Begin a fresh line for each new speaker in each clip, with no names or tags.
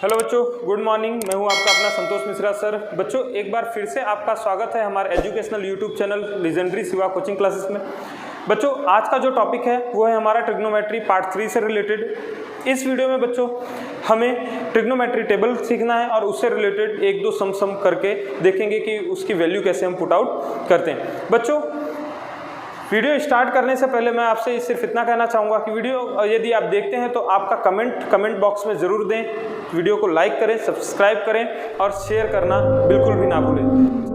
Hello बच्चों, good morning. मैं हूं आपका अपना संतोष मिश्रा सर। बच्चों, एक बार फिर से आपका स्वागत है हमारे educational YouTube channel legendary Shiva coaching classes में। बच्चों, आज का जो टॉपिक है वो है हमारा ट्रिग्नोमेट्री पार्ट 3 से रिलेटेड। इस वीडियो में बच्चों हमें ट्रिग्नोमेट्री टेबल सीखना है और उससे रिलेटेड एक दो सम करके देखेंगे कि उसकी वैल्यू कैसे हम पुट आउट करते हैं। बच्चों, वीडियो स्टार्ट करने से पहले मैं आपसे सिर्फ इतना कहना चाहूँगा कि वीडियो यदि आप देखते हैं तो आपका कमेंट बॉक्स में ज़रूर दें। वीडियो को लाइक करें, सब्सक्राइब करें और शेयर करना बिल्कुल भी ना भूलें।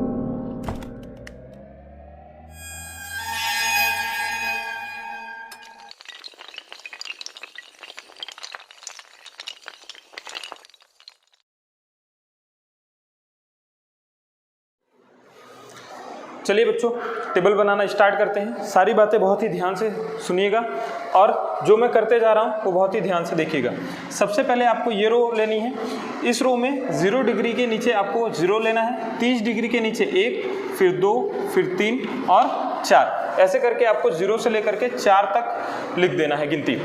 चलिए बच्चों, टेबल बनाना स्टार्ट करते हैं। सारी बातें बहुत ही ध्यान से सुनिएगा और जो मैं करते जा रहा हूँ वो बहुत ही ध्यान से देखिएगा। सबसे पहले आपको ये रो लेनी है। इस रो में 0 डिग्री के नीचे आपको 0 लेना है, 30 डिग्री के नीचे 1, फिर 2, फिर 3 और 4। ऐसे करके आपको 0 से लेकर के 4 तक लिख देना है गिनती।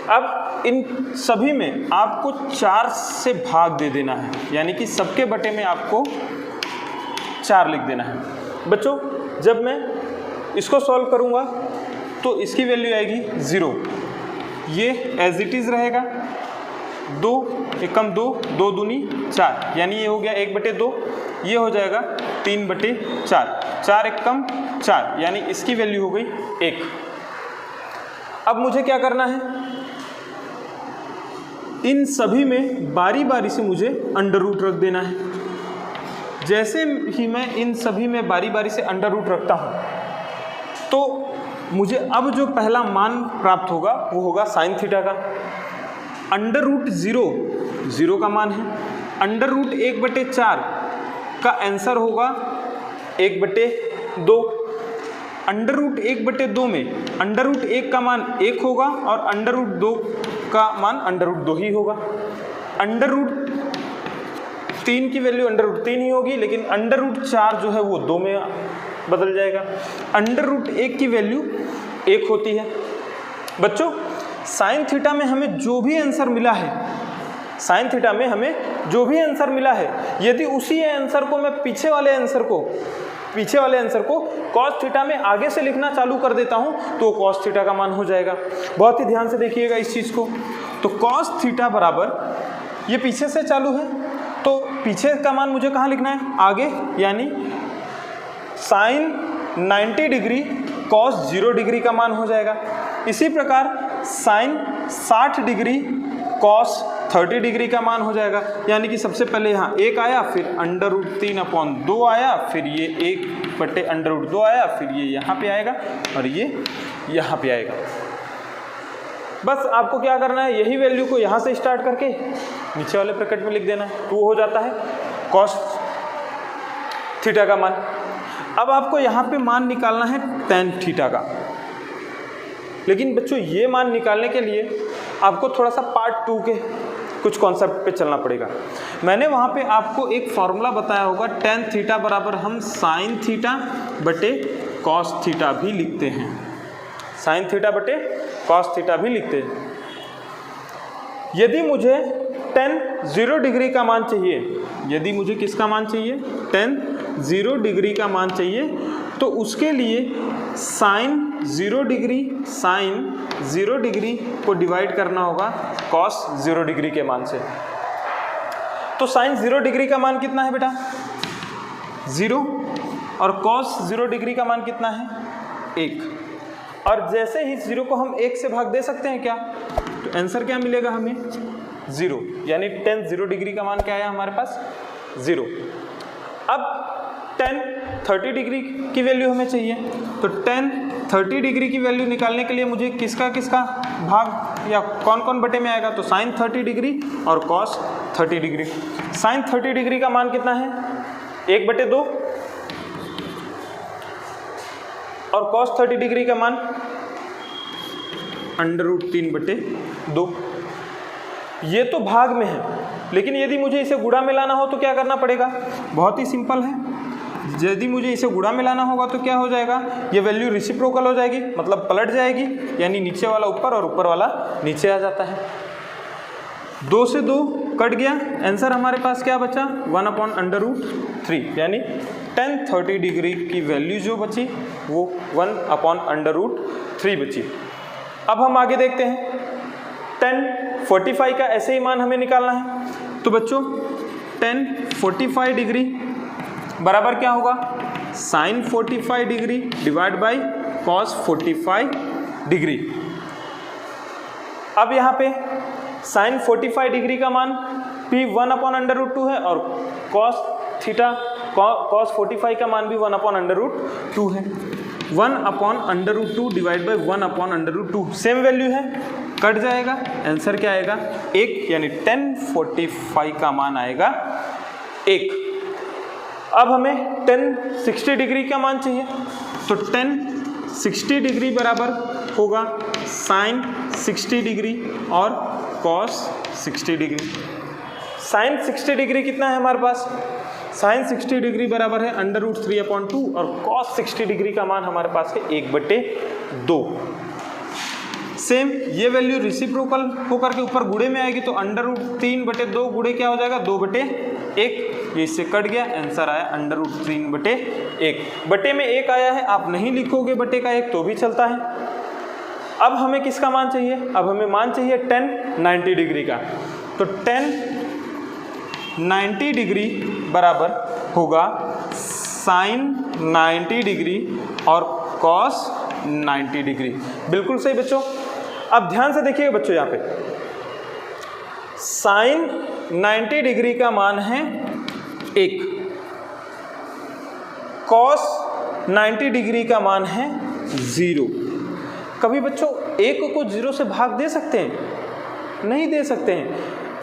अब इन सभी में आपको 4 से भाग दे देना है, यानी कि सबके बटे में आपको 4 लिख देना है। बच्चों, जब मैं इसको सॉल्व करूंगा तो इसकी वैल्यू आएगी 0। ये एज इट इज़ रहेगा। 2 एकम 2, 2 दूनी 4, यानी ये हो गया 1/2। ये हो जाएगा 3/4, 4 एकम 4, यानी इसकी वैल्यू हो गई 1। अब मुझे क्या करना है, इन सभी में बारी बारी से मुझे अंडर रूट रख देना है। जैसे ही मैं इन सभी में बारी बारी से अंडर रूट रखता हूँ तो मुझे अब जो पहला मान प्राप्त होगा वो होगा साइन थीटा का। अंडर रूट 0 का मान है। अंडर रूट 1/4 का आंसर होगा 1/2। अंडर रूट 1/2 में अंडर रूट 1 का मान 1 होगा और अंडर रूट 2 का मान अंडर रूट 2 ही होगा। अंडर रूट 3 की वैल्यू अंडर रूट 3 ही होगी, लेकिन अंडर रूट 4 जो है वो 2 में बदल जाएगा। अंडर रूट 1 की वैल्यू 1 होती है। बच्चों, साइन थीटा में हमें जो भी आंसर मिला है, साइन थीटा में हमें जो भी आंसर मिला है, यदि उसी आंसर को मैं पीछे वाले आंसर को कॉस थीटा में आगे से लिखना चालू कर देता हूं तो कॉस थीटा का मान हो जाएगा। बहुत ही ध्यान से देखिएगा इस चीज़ को। तो कॉस थीटा बराबर, ये पीछे से चालू है तो पीछे का मान मुझे कहाँ लिखना है, आगे, यानी साइन 90 डिग्री कॉस 0 डिग्री का मान हो जाएगा। इसी प्रकार साइन 60 डिग्री कॉस 30 डिग्री का मान हो जाएगा, यानी कि सबसे पहले यहाँ 1 आया, फिर अंडर रूट 3/2 आया, फिर ये 1/√2 आया, फिर ये यहाँ पे आएगा और ये यहाँ पे आएगा। बस आपको क्या करना है, यही वैल्यू को यहाँ से स्टार्ट करके नीचे वाले ब्रैकेट में लिख देना है। 2 हो जाता है कॉस थीटा का मान। अब आपको यहाँ पे मान निकालना है टेन थीटा का। लेकिन बच्चों, ये मान निकालने के लिए आपको थोड़ा सा पार्ट 2 के कुछ कॉन्सेप्ट पे चलना पड़ेगा। मैंने वहाँ पे आपको एक फॉर्मूला बताया होगा, टेन थीटा बराबर हम साइन थीटा बटे कॉस थीटा भी लिखते हैं। साइन थीटा बटे कॉस थीटा भी लिखते हैं। यदि मुझे टेन 0 डिग्री का मान चाहिए, यदि मुझे किसका मान चाहिए, टेन 0 डिग्री का मान चाहिए, तो उसके लिए साइन 0 डिग्री को डिवाइड करना होगा कॉस 0 डिग्री के मान से। तो साइन 0 डिग्री का मान कितना है बेटा, 0, और कॉस 0 डिग्री का मान कितना है, 1। और जैसे ही 0 को हम 1 से भाग दे सकते हैं क्या, तो आंसर क्या मिलेगा हमें, 0, यानी टेन 0 डिग्री का मान क्या आया हमारे पास, 0। अब टेन 30 डिग्री की वैल्यू हमें चाहिए, तो टेन 30 डिग्री की वैल्यू निकालने के लिए मुझे किसका भाग या कौन कौन बटे में आएगा, तो साइन 30 डिग्री और कॉस 30 डिग्री। साइन 30 डिग्री का मान कितना है, 1/2, और कॉस 30 डिग्री का मान अंडर रूट 3/2। ये तो भाग में है, लेकिन यदि मुझे इसे गुणा में लाना हो तो क्या करना पड़ेगा, बहुत ही सिंपल है। यदि मुझे इसे गुणा में लाना होगा तो क्या हो जाएगा, ये वैल्यू रेसिप्रोकल हो जाएगी, मतलब पलट जाएगी, यानी नीचे वाला ऊपर और ऊपर वाला नीचे आ जाता है। 2 से 2 कट गया, आंसर हमारे पास क्या बचा 1/√3, यानी tan 30 डिग्री की वैल्यू जो बची वो 1/√3 बची। अब हम आगे देखते हैं, tan 45 का ऐसे ही मान हमें निकालना है। तो बच्चों tan 45 डिग्री बराबर क्या होगा, sin 45 degree divide by cos 45 degree. अब यहाँ पे sin 45 डिग्री का मान भी 1/√2 है और cos 45 का मान भी 1/√2 है। 1/√2 डिवाइड बाई 1/√2 सेम वैल्यू है, कट जाएगा, आंसर क्या आएगा 1, यानी tan 45 का मान आएगा 1। अब हमें tan 60 डिग्री का मान चाहिए, तो tan 60 डिग्री बराबर होगा sin 60 डिग्री और cos 60 डिग्री। sin 60 डिग्री कितना है हमारे पास, sin 60 डिग्री बराबर है √3/2 और cos 60 डिग्री का मान हमारे पास है 1/2। सेम ये वैल्यू रिसिप्रोकल होकर के ऊपर गुणे में आएगी, तो √3/2 गुणे क्या हो जाएगा 2/1, ये इससे कट गया, आंसर आया √3/1। बटे में 1 आया है, आप नहीं लिखोगे बटे का 1 तो भी चलता है। अब हमें किसका मान चाहिए, अब हमें मान चाहिए tan 90 डिग्री का, तो tan 90 डिग्री बराबर होगा sin 90 डिग्री और cos 90 डिग्री। बिल्कुल सही बच्चों। अब ध्यान से देखिएगा बच्चों, यहाँ पे sin 90 डिग्री का मान है 1, cos 90 डिग्री का मान है 0। कभी बच्चों 1 को 0 से भाग दे सकते हैं, नहीं दे सकते हैं,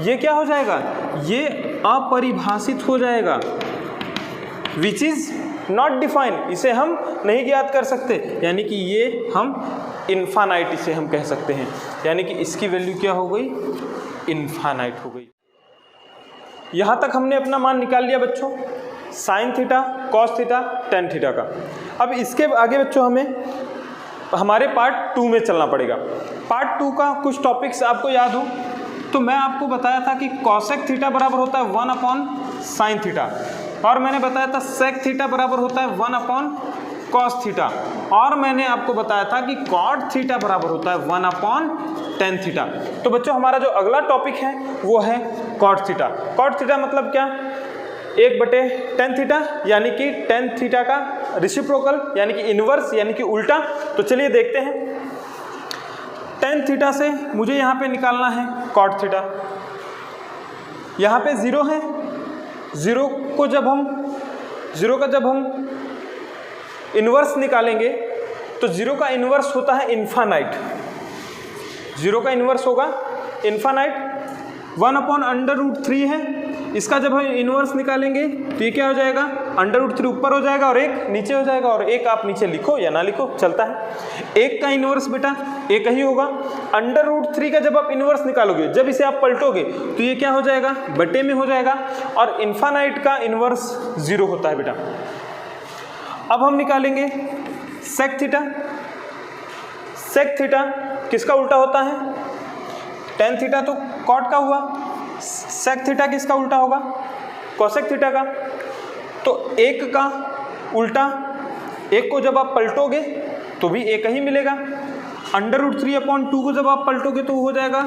ये क्या हो जाएगा, ये अपरिभाषित हो जाएगा, विच इज नॉट डिफाइन, इसे हम नहीं ज्ञात कर सकते, यानी कि ये हम इन्फानाइट इसे हम कह सकते हैं, यानी कि इसकी वैल्यू क्या हो गई, इन्फानाइट हो गई। यहाँ तक हमने अपना मान निकाल लिया बच्चों, sine theta, cos theta, tan theta का। अब इसके आगे बच्चों हमें हमारे पार्ट 2 में चलना पड़ेगा। पार्ट 2 का कुछ टॉपिक्स आपको याद हो तो मैं आपको बताया था कि कॉसेक थीटा बराबर होता है 1/sin थीटा, और मैंने बताया था सेक थीटा बराबर होता है 1/cos थीटा, और मैंने आपको बताया था कि कॉट थीटा बराबर होता है 1/tan थीटा। तो बच्चों हमारा जो अगला टॉपिक है वो है कॉट थीटा। कॉट थीटा मतलब क्या, 1/tan थीटा, यानी कि tan थीटा का रेसिप्रोकल यानी कि इनवर्स यानी कि उल्टा। तो चलिए देखते हैं, tan थीटा से मुझे यहाँ पे निकालना है कॉट थीटा। यहाँ पे 0 है, 0 का जब हम इन्वर्स निकालेंगे तो 0 का इन्वर्स होता है इन्फानाइट, 0 का इन्वर्स होगा इन्फानाइट। 1/√3 है, इसका जब हम इन्वर्स निकालेंगे तो ये क्या हो जाएगा, √3 ऊपर हो जाएगा और 1 नीचे हो जाएगा, और 1 आप नीचे लिखो या ना लिखो चलता है। 1 का इन्वर्स बेटा 1 ही होगा। √3 का जब आप इन्वर्स निकालोगे, जब इसे आप पलटोगे तो ये क्या हो जाएगा, बटे में हो जाएगा, और इन्फानाइट का इन्वर्स 0 होता है बेटा। अब हम निकालेंगे सेक थीटा। सेक थीटा किसका उल्टा होता है, tan थीटा तो कॉट का हुआ, सेक थीटा किसका उल्टा होगा, कोसेक थीटा का। तो 1 का उल्टा, 1 को जब आप पलटोगे तो भी 1 ही मिलेगा। √3/2 को जब आप पलटोगे तो हो जाएगा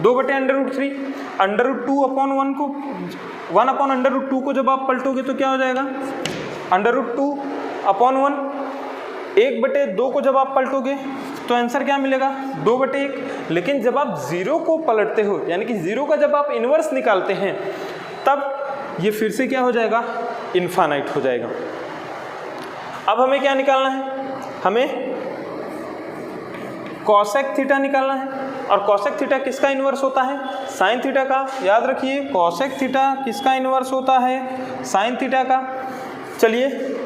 2/√3। √2/1 को 1/√2 को जब आप पलटोगे तो क्या हो जाएगा, √2/1। 1/2 को जब आप पलटोगे तो आंसर क्या मिलेगा, 2/1। लेकिन जब आप 0 को पलटते हो, यानी कि 0 का जब आप इन्वर्स निकालते हैं, तब ये फिर से क्या हो जाएगा, इन्फानाइट हो जाएगा। अब हमें क्या निकालना है, हमें कॉसेक थीटा निकालना है, और कॉसेक थीटा किसका इन्वर्स होता है, साइन थीटा का। याद रखिए कॉसेक थीटा किसका इन्वर्स होता है, साइन थीटा का। चलिए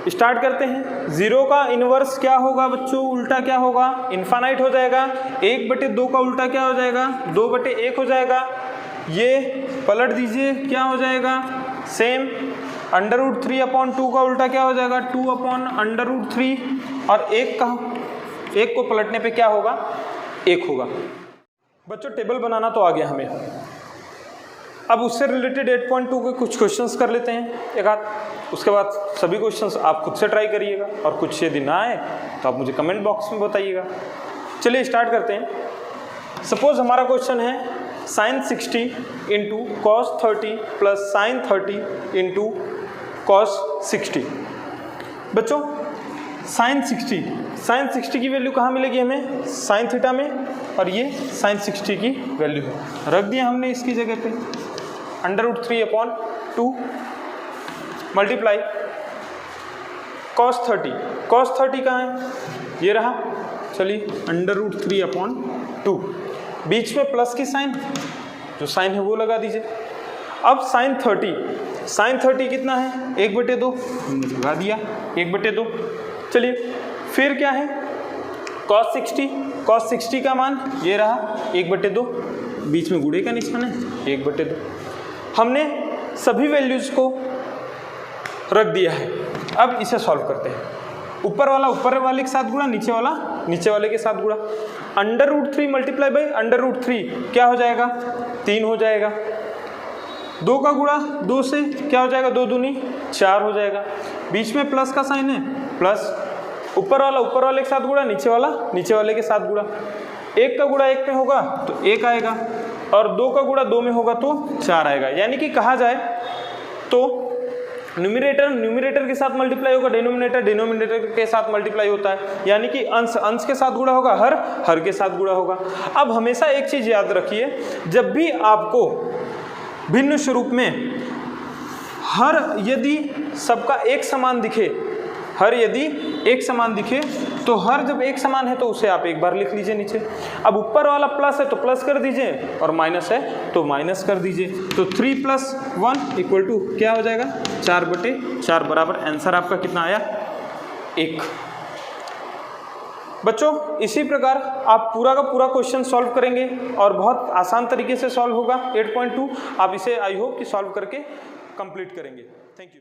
स्टार्ट करते हैं। 0 का इन्वर्स क्या होगा बच्चों, उल्टा क्या होगा, इन्फानाइट हो जाएगा। 1/2 का उल्टा क्या हो जाएगा, 2/1 हो जाएगा। ये पलट दीजिए, क्या हो जाएगा, सेम। √3/2 का उल्टा क्या हो जाएगा, 2/√3, और 1 को पलटने पे क्या होगा, 1 होगा। बच्चों टेबल बनाना तो आ गया हमें। अब उससे रिलेटेड 8.2 के कुछ क्वेश्चंस कर लेते हैं एक आध, उसके बाद सभी क्वेश्चंस आप खुद से ट्राई करिएगा और कुछ यदि ना आए तो आप मुझे कमेंट बॉक्स में बताइएगा। चलिए स्टार्ट करते हैं। सपोज हमारा क्वेश्चन है sin 60 into cos 30 plus sin 30 into cos 60। बच्चों sin 60 की वैल्यू कहाँ मिलेगी हमें, sin थीटा में, और ये sin 60 की वैल्यू है, रख दिया हमने इसकी जगह पे √3/2 मल्टीप्लाई cos 30 कहाँ है, ये रहा, चलिए √3/2, बीच में प्लस की साइन, जो साइन है वो लगा दीजिए। अब sin 30 कितना है, 1/2, हमने लगा दिया 1/2। चलिए फिर क्या है, cos 60 का मान ये रहा 1/2, बीच में गुणे का निशान है 1/2। हमने सभी वैल्यूज को रख दिया है। अब इसे सॉल्व करते हैं। ऊपर वाले के साथ गुणा, नीचे वाले के साथ गुणा। √3 मल्टीप्लाई बाई √3 क्या हो जाएगा, 3 हो जाएगा। 2 का गुणा 2 से क्या हो जाएगा, 2 दूनी 4 हो जाएगा। बीच में प्लस का साइन है, प्लस ऊपर वाले के साथ गुणा, नीचे वाले के साथ गुणा। 1 का गुणा 1 में होगा तो 1 आएगा, और 2 का गुणा 2 में होगा तो 4 आएगा। यानी कि कहा जाए तो न्यूमरेटर के साथ मल्टीप्लाई होगा, डिनोमिनेटर के साथ मल्टीप्लाई होता है, यानी कि अंश के साथ गुणा होगा, हर के साथ गुणा होगा। अब हमेशा एक चीज़ याद रखिए, जब भी आपको भिन्न स्वरूप में हर यदि सबका एक समान दिखे, तो हर जब एक समान है तो उसे आप एक बार लिख लीजिए नीचे। अब ऊपर वाला प्लस है तो प्लस कर दीजिए, और माइनस है तो माइनस कर दीजिए। तो 3 + 1 = क्या हो जाएगा, 4/4 बराबर आंसर आपका कितना आया, 1। बच्चों इसी प्रकार आप पूरा का पूरा क्वेश्चन सॉल्व करेंगे और बहुत आसान तरीके से सॉल्व होगा 8.2। आप इसे आई होप कि सॉल्व करके कंप्लीट करेंगे। Thank you.